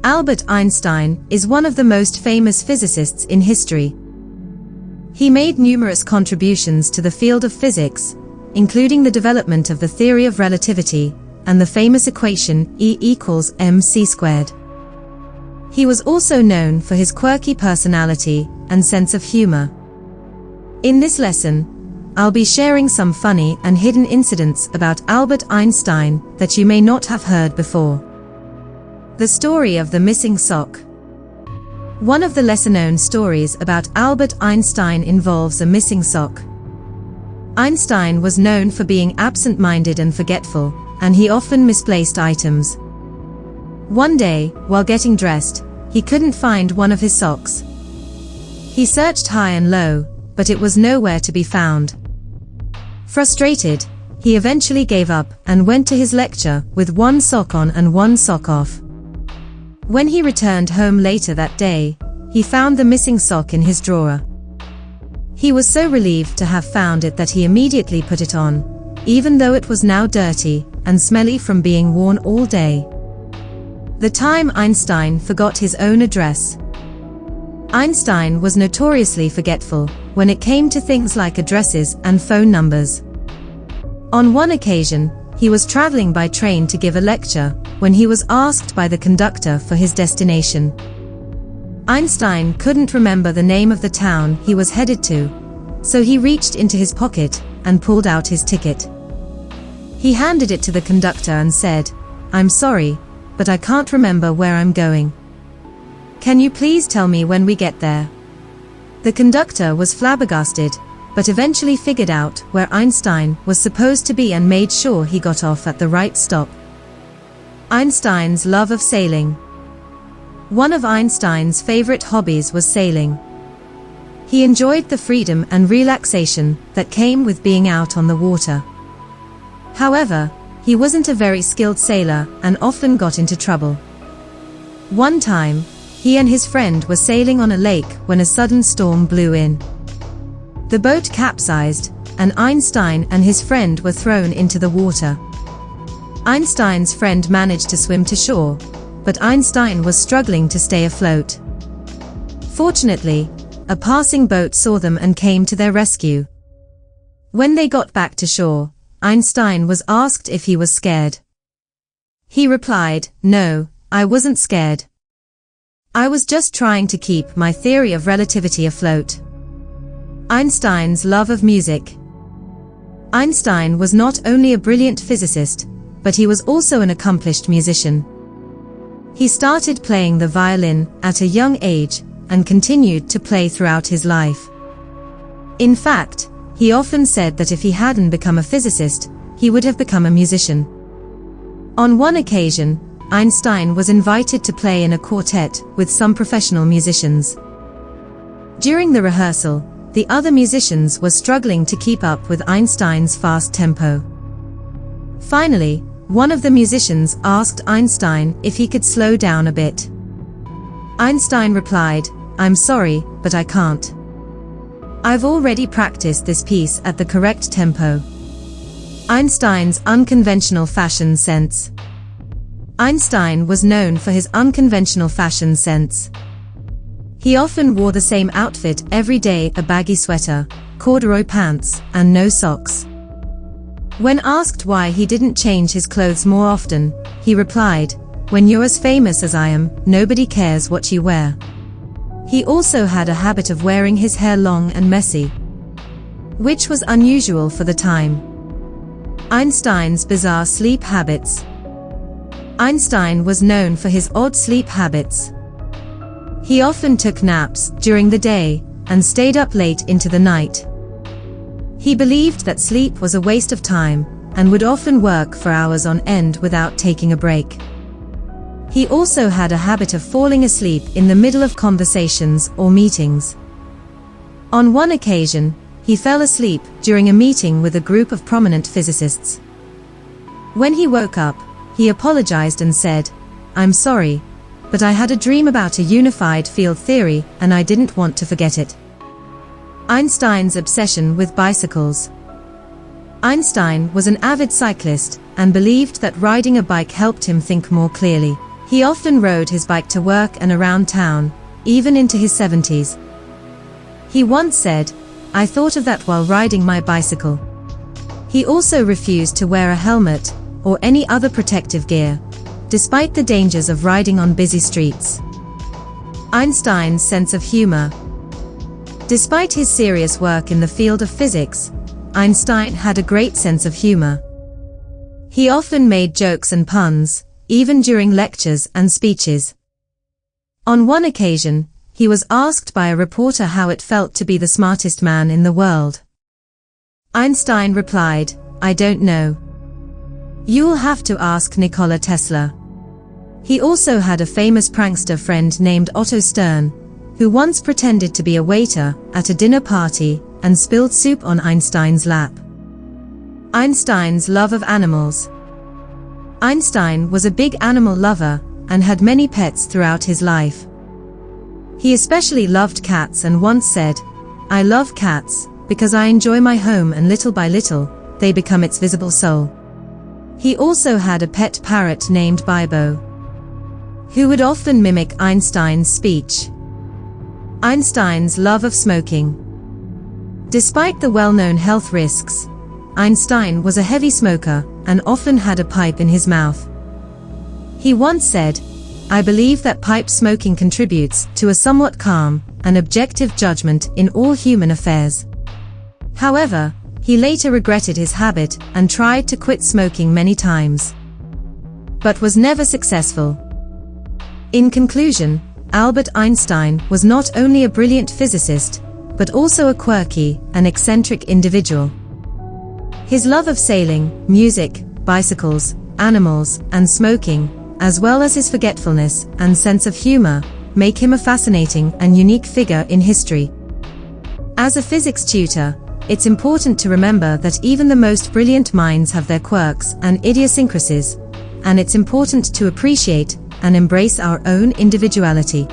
Albert Einstein is one of the most famous physicists in history. He made numerous contributions to the field of physics, including the development of the theory of relativity and the famous equation E=mc². He was also known for his quirky personality and sense of humor. In this lesson, I'll be sharing some funny and hidden incidents about Albert Einstein that you may not have heard before. The story of the missing sock. One of the lesser-known stories about Albert Einstein involves a missing sock. Einstein was known for being absent-minded and forgetful, and he often misplaced items. One day, while getting dressed, he couldn't find one of his socks. He searched high and low, but it was nowhere to be found. Frustrated, he eventually gave up and went to his lecture with one sock on and one sock off. When he returned home later that day, he found the missing sock in his drawer. He was so relieved to have found it that he immediately put it on, even though it was now dirty and smelly from being worn all day. The time Einstein forgot his own address. Einstein was notoriously forgetful when it came to things like addresses and phone numbers. On one occasion, he was traveling by train to give a lecture when he was asked by the conductor for his destination. Einstein couldn't remember the name of the town he was headed to, so he reached into his pocket and pulled out his ticket. He handed it to the conductor and said, "I'm sorry, but I can't remember where I'm going. Can you please tell me when we get there?" The conductor was flabbergasted, but eventually figured out where Einstein was supposed to be and made sure he got off at the right stop. Einstein's love of sailing. One of Einstein's favorite hobbies was sailing. He enjoyed the freedom and relaxation that came with being out on the water. However, he wasn't a very skilled sailor and often got into trouble. One time, he and his friend were sailing on a lake when a sudden storm blew in. The boat capsized, and Einstein and his friend were thrown into the water. Einstein's friend managed to swim to shore, but Einstein was struggling to stay afloat. Fortunately, a passing boat saw them and came to their rescue. When they got back to shore, Einstein was asked if he was scared. He replied, "No, I wasn't scared. I was just trying to keep my theory of relativity afloat." Einstein's love of music. Einstein was not only a brilliant physicist, but he was also an accomplished musician. He started playing the violin at a young age and continued to play throughout his life. In fact, he often said that if he hadn't become a physicist, he would have become a musician. On one occasion, Einstein was invited to play in a quartet with some professional musicians. During the rehearsal, the other musicians were struggling to keep up with Einstein's fast tempo. Finally, one of the musicians asked Einstein if he could slow down a bit. Einstein replied, "I'm sorry, but I can't. I've already practiced this piece at the correct tempo." Einstein's unconventional fashion sense. Einstein was known for his unconventional fashion sense. He often wore the same outfit every day: a baggy sweater, corduroy pants, and no socks. When asked why he didn't change his clothes more often, he replied, "When you're as famous as I am, nobody cares what you wear." He also had a habit of wearing his hair long and messy, which was unusual for the time. Einstein's bizarre sleep habits. Einstein was known for his odd sleep habits. He often took naps during the day and stayed up late into the night. He believed that sleep was a waste of time and would often work for hours on end without taking a break. He also had a habit of falling asleep in the middle of conversations or meetings. On one occasion, he fell asleep during a meeting with a group of prominent physicists. When he woke up, he apologized and said, "I'm sorry, but I had a dream about a unified field theory and I didn't want to forget it." Einstein's obsession with bicycles. Einstein was an avid cyclist and believed that riding a bike helped him think more clearly. He often rode his bike to work and around town, even into his 70s. He once said, "I thought of that while riding my bicycle." He also refused to wear a helmet or any other protective gear, despite the dangers of riding on busy streets. Einstein's sense of humor. Despite his serious work in the field of physics, Einstein had a great sense of humor. He often made jokes and puns, even during lectures and speeches. On one occasion, he was asked by a reporter how it felt to be the smartest man in the world. Einstein replied, "I don't know. You'll have to ask Nikola Tesla." He also had a famous prankster friend named Otto Stern, who once pretended to be a waiter at a dinner party and spilled soup on Einstein's lap. Einstein's love of animals. Einstein was a big animal lover and had many pets throughout his life. He especially loved cats and once said, "I love cats because I enjoy my home and little by little, they become its visible soul." He also had a pet parrot named Bibo, who would often mimic Einstein's speech. Einstein's love of smoking. Despite the well-known health risks, Einstein was a heavy smoker and often had a pipe in his mouth. He once said, "I believe that pipe smoking contributes to a somewhat calm and objective judgment in all human affairs." However, he later regretted his habit and tried to quit smoking many times, but was never successful. In conclusion, Albert Einstein was not only a brilliant physicist, but also a quirky and eccentric individual. His love of sailing, music, bicycles, animals, and smoking, as well as his forgetfulness and sense of humor, make him a fascinating and unique figure in history. As a physics tutor, it's important to remember that even the most brilliant minds have their quirks and idiosyncrasies, and it's important to appreciate and embrace our own individuality.